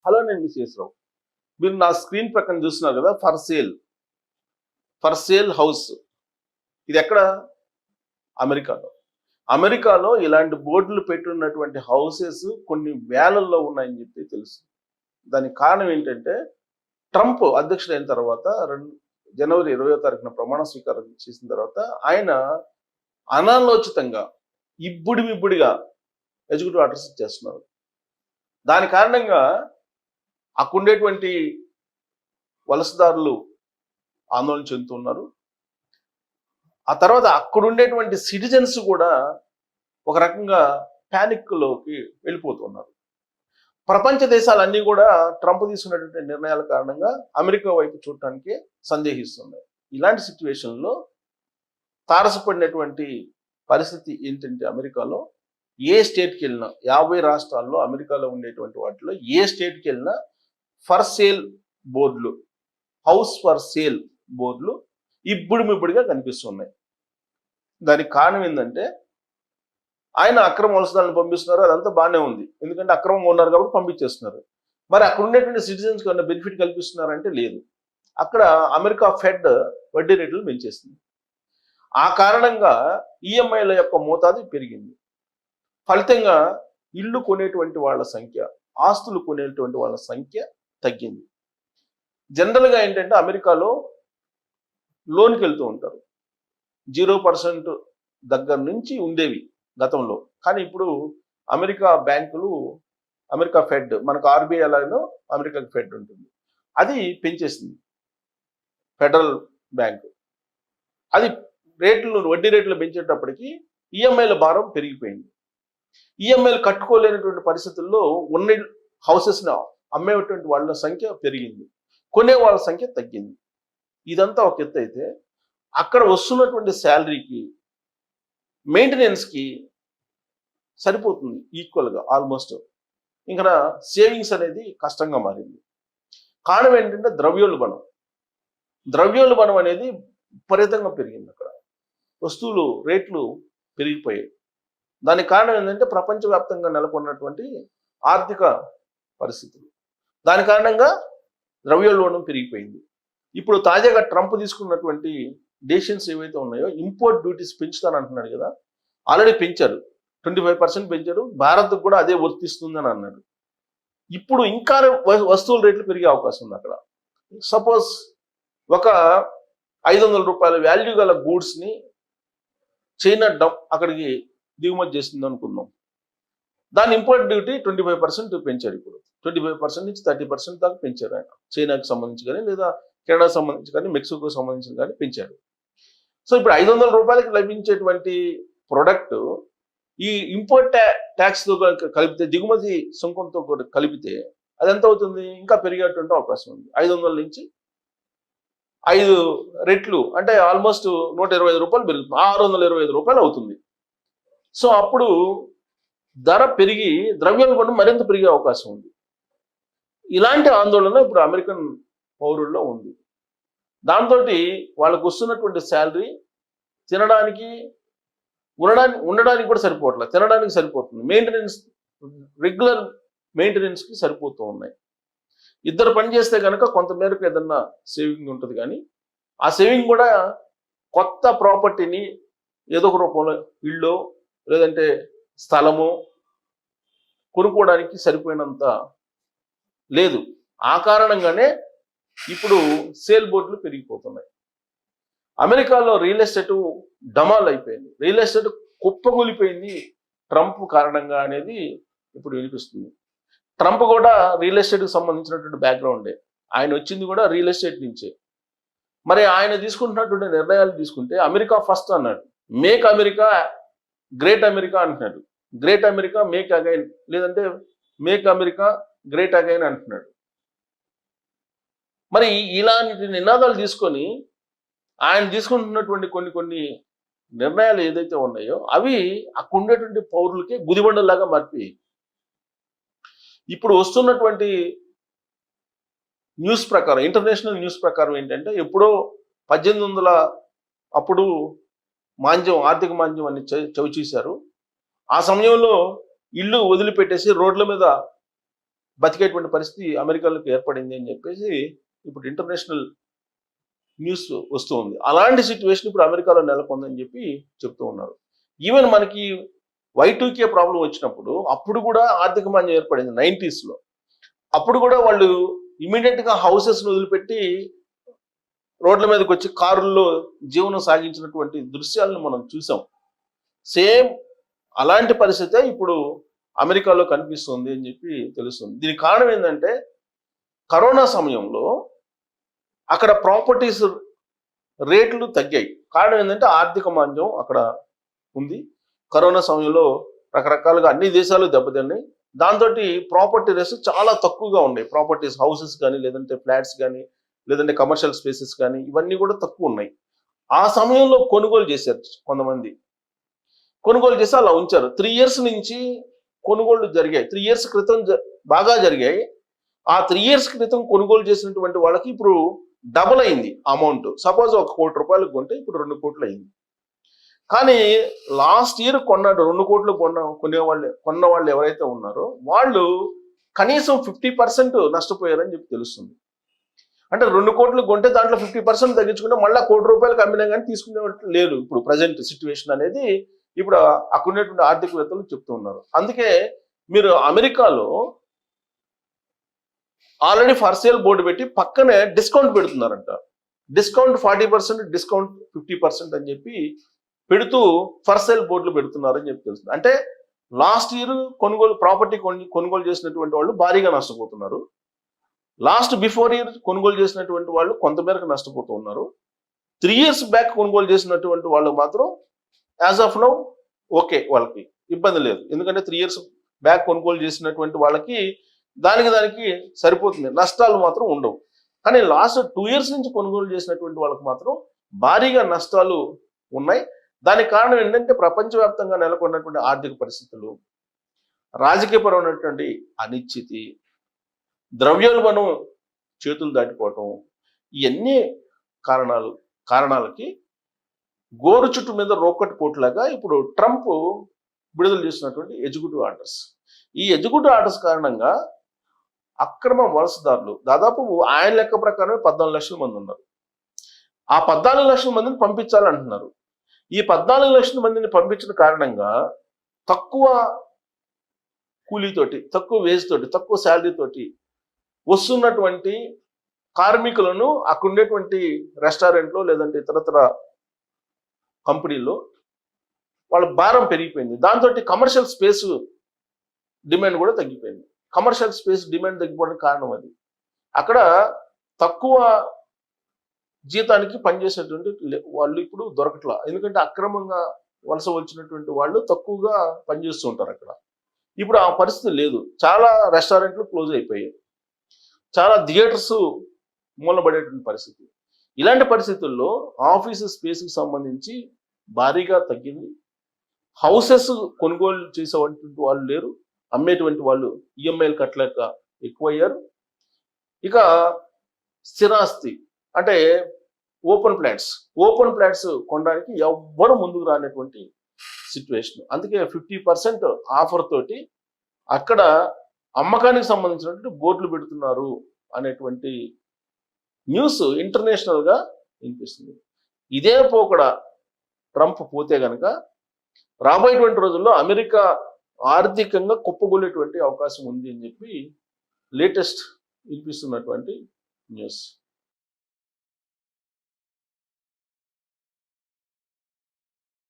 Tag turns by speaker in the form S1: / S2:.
S1: Hello, నేను miss రావు. మీరు నా స్క్రీన్ ప్రక్కన చూస్తున్నారు కదా, ఫర్ సేల్ హౌస్. ఇది ఎక్కడ? అమెరికాలో. అమెరికాలో ఇలాంటి బోర్డులు పెట్టున్నటువంటి హౌసెస్ కొన్ని వేలల్లో ఉన్నాయని చెప్పి తెలుసు. దానికి కారణం ఏంటంటే, ట్రంప్ అధ్యక్షుడు అయిన తర్వాత జనవరి 20వ తారీఖున ప్రమాణ స్వీకారం చేసిన తర్వాత ఆయన అనాలోచితంగా ఇబ్బుడిగా ఎగ్జిక్యూటివ్ ఆర్డర్స్ ఇచ్చేస్తున్నారు. దాని కారణంగా అక్కడుండేటువంటి వలసదారులు ఆందోళన చెందుతున్నారు. ఆ తర్వాత అక్కడుండేటువంటి సిటిజన్స్ కూడా ఒక రకంగా ప్యానిక్లోకి వెళ్ళిపోతున్నారు. ప్రపంచ దేశాలన్నీ కూడా ట్రంప్ తీసుకున్నటువంటి నిర్ణయాల కారణంగా అమెరికా వైపు చూడటానికి సందేహిస్తున్నాయి. ఇలాంటి సిచ్యువేషన్లో తారసపడినటువంటి పరిస్థితి ఏంటంటే, అమెరికాలో ఏ స్టేట్కి వెళ్ళినా 50 రాష్ట్రాల్లో అమెరికాలో ఉండేటువంటి వాటిలో ఏ స్టేట్కి వెళ్ళినా ఫర్ సేల్ బోర్డులు, హౌస్ ఫర్ సేల్ బోర్డులు ఇబ్బుడిగా కనిపిస్తున్నాయి. దానికి కారణం ఏంటంటే, ఆయన అక్రమ వలసదారులను పంపిస్తున్నారు. అదంతా బాగానే ఉంది, ఎందుకంటే అక్రమంగా ఉన్నారు కాబట్టి పంపించేస్తున్నారు. మరి అక్కడ ఉండేటువంటి సిటిజన్స్ కన్నా బెనిఫిట్ కల్పిస్తున్నారంటే లేదు. అక్కడ అమెరికా ఫెడ్ వడ్డీ రేట్లు పెంచేస్తుంది. ఆ కారణంగా ఈఎంఐల యొక్క మోతాదు పెరిగింది. ఫలితంగా ఇల్లు కొనేటువంటి వాళ్ళ సంఖ్య, ఆస్తులు కొనేటువంటి వాళ్ళ సంఖ్య తగ్గింది. జనరల్గా ఏంటంటే, అమెరికాలో లోన్కి వెళ్తూ ఉంటారు. 0% దగ్గర నుంచి ఉండేవి గతంలో. కానీ ఇప్పుడు అమెరికా బ్యాంకులు, అమెరికా ఫెడ్, మనకు ఆర్బీఐ ఎలాగో అమెరికా ఫెడ్ ఉంటుంది, అది పెంచేసింది. ఫెడరల్ బ్యాంకు అది వడ్డీ రేట్లు పెంచేటప్పటికి ఈఎంఐల భారం పెరిగిపోయింది. ఈఎంఐలు కట్టుకోలేనటువంటి పరిస్థితుల్లో ఉన్న హౌసెస్ని అమ్మేటువంటి వాళ్ళ సంఖ్య పెరిగింది, కొనే వాళ్ళ సంఖ్య తగ్గింది. ఇదంతా ఒక ఎత్తు అయితే, అక్కడ వస్తున్నటువంటి శాలరీకి మెయింటెనెన్స్కి సరిపోతుంది ఈక్వల్గా ఆల్మోస్ట్. ఇంకా సేవింగ్స్ అనేది కష్టంగా మారింది. కారణం ఏంటంటే ద్రవ్యోల్బణం అనేది విపరీతంగా పెరిగింది. అక్కడ వస్తువులు రేట్లు పెరిగిపోయాయి. దానికి కారణం ఏంటంటే, ప్రపంచవ్యాప్తంగా నెలకొన్నటువంటి ఆర్థిక పరిస్థితులు. దాని కారణంగా ద్రవ్యోల్బణం పెరిగిపోయింది. ఇప్పుడు తాజాగా ట్రంప్ తీసుకున్నటువంటి డెసిషన్స్ ఏవైతే ఉన్నాయో, ఇంపోర్ట్ డ్యూటీస్ పెంచుతానంటున్నాడు కదా, ఆల్రెడీ పెంచారు, 25% పెంచారు. భారత్కు కూడా అదే వర్తిస్తుందని అన్నాడు. ఇప్పుడు ఇంకా వస్తువుల రేట్లు పెరిగే అవకాశం ఉంది. అక్కడ సపోజ్ ఒక 500 రూపాయల వాల్యూ గల గూడ్స్ని చైనా అక్కడికి దిగుమతి చేస్తుంది అనుకుందాం. దాని ఇంపోర్ట్ డ్యూటీ 25% పెంచారు. ఇప్పుడు 25% నుంచి 30% దాకా పెంచారు ఆయన. చైనాకి సంబంధించి కానీ, లేదా కెనడాకి సంబంధించి కానీ, మెక్సికోకి సంబంధించి కానీ పెంచారు. సో ఇప్పుడు 500 రూపాయలకి లభించేటువంటి ప్రొడక్ట్ ఈ ఇంపోర్ట్ ట్యాక్స్తో కలిపితే, దిగుమతి సుంకంతో కూడా కలిపితే అది ఎంత అవుతుంది? ఇంకా పెరిగేటువంటి అవకాశం ఉంది. 500 నుంచి 5 రెట్లు అంటే ఆల్మోస్ట్ 125 రూపాయలు పెరుగుతుంది. 625 రూపాయలు అవుతుంది. సో అప్పుడు ధర పెరిగి ద్రవ్యోల్బణం మరింత పెరిగే అవకాశం ఉంది. ఇలాంటి ఆందోళన ఇప్పుడు అమెరికన్ పౌరుల్లో ఉంది. దాంతో వాళ్ళకు వస్తున్నటువంటి శాలరీ తినడానికి, ఉండడానికి కూడా సరిపోవట్లేదు. తినడానికి సరిపోతుంది, రెగ్యులర్ మెయింటెనెన్స్కి సరిపోతూ ఉన్నాయి. ఇద్దరు పని చేస్తే కనుక కొంతమేరకు ఏదన్నా సేవింగ్ ఉంటుంది. కానీ ఆ సేవింగ్ కూడా కొత్త ప్రాపర్టీని ఏదో ఒక రూపంలో, ఇల్లు లేదంటే స్థలము కొనుక్కోవడానికి సరిపోయినంత లేదు. ఆ కారణంగానే ఇప్పుడు సేల్ బోర్డులు పెరిగిపోతున్నాయి. అమెరికాలో రియల్ ఎస్టేట్ డమాల్ అయిపోయింది, రియల్ ఎస్టేట్ కుప్పగూలిపోయింది ట్రంప్ కారణంగా అనేది ఇప్పుడు వినిపిస్తుంది. ట్రంప్ కూడా రియల్ ఎస్టేట్కి సంబంధించినటువంటి బ్యాక్గ్రౌండే. ఆయన వచ్చింది కూడా రియల్ ఎస్టేట్ నుంచే. మరి ఆయన తీసుకుంటున్నటువంటి నిర్ణయాలు తీసుకుంటే, అమెరికా ఫస్ట్ అన్నాడు, మేక్ అమెరికా గ్రేట్ అమెరికా అంటున్నాడు. గ్రేట్ అమెరికా మేక్ అగైన్, లేదంటే మేక్ అమెరికా గ్రేట్ అగైన్ అంటున్నాడు. మరి ఇలాంటి నినాదాలు తీసుకొని ఆయన తీసుకుంటున్నటువంటి కొన్ని నిర్ణయాలు ఏదైతే ఉన్నాయో, అవి అక్కడ ఉండేటువంటి పౌరులకి గుదిబండలాగా మారిపోయాయి. ఇప్పుడు వస్తున్నటువంటి న్యూస్ ప్రకారం, ఇంటర్నేషనల్ న్యూస్ ప్రకారం ఏంటంటే, ఎప్పుడో 1800 అప్పుడు ఆర్థిక మాంద్యం అని చవి చూశారు. ఆ సమయంలో ఇల్లు వదిలిపెట్టేసి రోడ్ల మీద బతికేటువంటి పరిస్థితి అమెరికాలోకి ఏర్పడింది అని చెప్పేసి ఇప్పుడు ఇంటర్నేషనల్ న్యూస్ వస్తూ ఉంది. అలాంటి సిచ్యువేషన్ ఇప్పుడు అమెరికాలో నెలకొందని చెప్పి చెప్తూ ఉన్నారు. ఈవెన్ మనకి Y2K ప్రాబ్లం వచ్చినప్పుడు అప్పుడు కూడా ఆర్థిక మాంద్యం ఏర్పడింది 90s లో. అప్పుడు కూడా వాళ్ళు ఇమీడియట్ గా హౌసెస్ వదిలిపెట్టి రోడ్ల మీదకి వచ్చి కారుల్లో జీవనం సాగించినటువంటి దృశ్యాలను మనం చూసాం. సేమ్ అలాంటి పరిస్థితే ఇప్పుడు అమెరికాలో కనిపిస్తుంది అని చెప్పి తెలుస్తుంది. దీనికి కారణం ఏంటంటే కరోనా సమయంలో అక్కడ ప్రాపర్టీస్ రేట్లు తగ్గాయి. కారణం ఏంటంటే ఆర్థిక మాంద్యం అక్కడ ఉంది. కరోనా సమయంలో రకరకాలుగా అన్ని దేశాలు దెబ్బతిన్నాయి. దాంతో ప్రాపర్టీ రేట్స్ చాలా తక్కువగా ఉన్నాయి. ప్రాపర్టీస్ హౌసెస్ కానీ, లేదంటే ఫ్లాట్స్ కానీ, లేదంటే కమర్షియల్ స్పేసెస్ కానీ, ఇవన్నీ కూడా తక్కువ ఉన్నాయి. ఆ సమయంలో కొనుగోలు చేశారు కొంతమంది. కొనుగోలు చేసి అలా ఉంచారు. 3 years నుంచి కొనుగోళ్లు జరిగాయి. 3 years క్రితం బాగా జరిగాయి. ఆ 3 years క్రితం కొనుగోలు చేసినటువంటి వాళ్ళకి ఇప్పుడు డబుల్ అయింది అమౌంట్. సపోజ్ 1 కోటి రూపాయలకు కొంటే ఇప్పుడు 2 కోట్లు అయింది. కానీ లాస్ట్ ఇయర్ 2 కోట్లు కొన్న వాళ్ళు ఎవరైతే ఉన్నారో వాళ్ళు కనీసం 50% నష్టపోయారని చెప్పి తెలుస్తుంది. అంటే 2 కోట్లు కొంటే దాంట్లో 50% తగ్గించుకుంటే మళ్ళీ 1 కోటి రూపాయలకు అమ్మినా కానీ తీసుకునేవాళ్ళు లేదు. ఇప్పుడు ప్రజెంట్ సిచ్యువేషన్ అనేది ఇప్పుడు అక్కడ ఉన్నటువంటి ఆర్థికవేత్తలు చెప్తూ ఉన్నారు. అందుకే మీరు అమెరికాలో ఆల్రెడీ ఫర్ సేల్ బోర్డు పెట్టి పక్కనే డిస్కౌంట్ పెడుతున్నారంట. డిస్కౌంట్ 40%, డిస్కౌంట్ 50% అని చెప్పి పెడుతూ ఫర్ సేల్ బోర్డులు పెడుతున్నారని చెప్పి తెలుస్తుంది. అంటే లాస్ట్ ఇయర్ ప్రాపర్టీ కొనుగోలు చేసినటువంటి వాళ్ళు భారీగా నష్టపోతున్నారు. లాస్ట్ బిఫోర్ ఇయర్ కొనుగోలు చేసినటువంటి వాళ్ళు కొంతమేరకు నష్టపోతూ ఉన్నారు. 3 years బ్యాక్ కొనుగోలు చేసినటువంటి వాళ్ళు మాత్రం యాజ్ ఆఫ్ నౌ ఓకే, వాళ్ళకి ఇబ్బంది లేదు. ఎందుకంటే 3 years బ్యాక్ కొనుగోలు చేసినటువంటి వాళ్ళకి దానికి సరిపోతుంది, నష్టాలు మాత్రం ఉండవు. కానీ లాస్ట్ 2 years నుంచి కొనుగోలు చేసినటువంటి వాళ్ళకి మాత్రం భారీగా నష్టాలు ఉన్నాయి. దానికి కారణం ఏంటంటే ప్రపంచవ్యాప్తంగా నెలకొన్నటువంటి ఆర్థిక పరిస్థితులు, రాజకీయపరమైనటువంటి అనిశ్చితి, ద్రవ్యోల్బణం చేతులు దాటిపోవటం, ఇవన్నీ కారణాలకి గోరు చుట్టు మీద రోకటి పోట్లాగా ఇప్పుడు ట్రంప్ విడుదల చేసినటువంటి ఎగ్జిక్యూటివ్ ఆర్డర్స్. ఈ ఎగ్జిక్యూటివ్ ఆర్డర్స్ కారణంగా అక్రమ వలసదారులు దాదాపు ఆయన లెక్క ప్రకారమే 14 లక్షల మంది ఉన్నారు. ఆ 14 లక్షల మందిని పంపించాలంటున్నారు. ఈ 14 లక్షల మందిని పంపించిన కారణంగా తక్కువ కూలీతోటి, తక్కువ వేజ్ తోటి, తక్కువ శాలరీ తోటి వస్తున్నటువంటి కార్మికులను అక్కడ ఉండేటువంటి రెస్టారెంట్లో లేదంటే ఇతరత్ర కంపెనీల్లో వాళ్ళ భారం పెరిగిపోయింది. దాంతో కమర్షియల్ స్పేస్ డిమాండ్ కూడా తగ్గిపోయింది. కమర్షియల్ స్పేస్ డిమాండ్ తగ్గిపోవడానికి కారణం అది. అక్కడ తక్కువ జీతానికి పనిచేసేటువంటి వాళ్ళు ఇప్పుడు దొరకట్లా. ఎందుకంటే అక్రమంగా వలస వచ్చినటువంటి వాళ్ళు తక్కువగా పనిచేస్తూ ఉంటారు అక్కడ. ఇప్పుడు ఆ పరిస్థితి లేదు. చాలా రెస్టారెంట్లు క్లోజ్ అయిపోయాయి, చాలా థియేటర్స్ మూలబడేటువంటి పరిస్థితి. ఇలాంటి పరిస్థితుల్లో ఆఫీస్ స్పేస్కి సంబంధించి భారీగా తగ్గింది. హౌసెస్ కొనుగోలు చేసేటువంటి వాళ్ళు లేరు, అమ్మేటువంటి వాళ్ళు ఈఎంఐలు కట్టలేక ఎక్కువయ్యారు. ఇక స్థిరాస్తి అంటే ఓపెన్ ఫ్లాట్స్ కొనడానికి ఎవ్వరు ముందుకు రానటువంటి సిచ్యువేషన్. అందుకే 50% ఆఫర్ తోటి అక్కడ అమ్మకానికి సంబంధించినటువంటి బోర్డులు పెడుతున్నారు అనేటువంటి న్యూస్ ఇంటర్నేషనల్ గా వినిపిస్తుంది. ఇదే పోకడ ట్రంప్ పోతే గనక రాబోయేటువంటి రోజుల్లో అమెరికా ఆర్థికంగా కుప్పగొలేటువంటి అవకాశం ఉంది అని చెప్పి లేటెస్ట్ వినిపిస్తున్నటువంటి న్యూస్.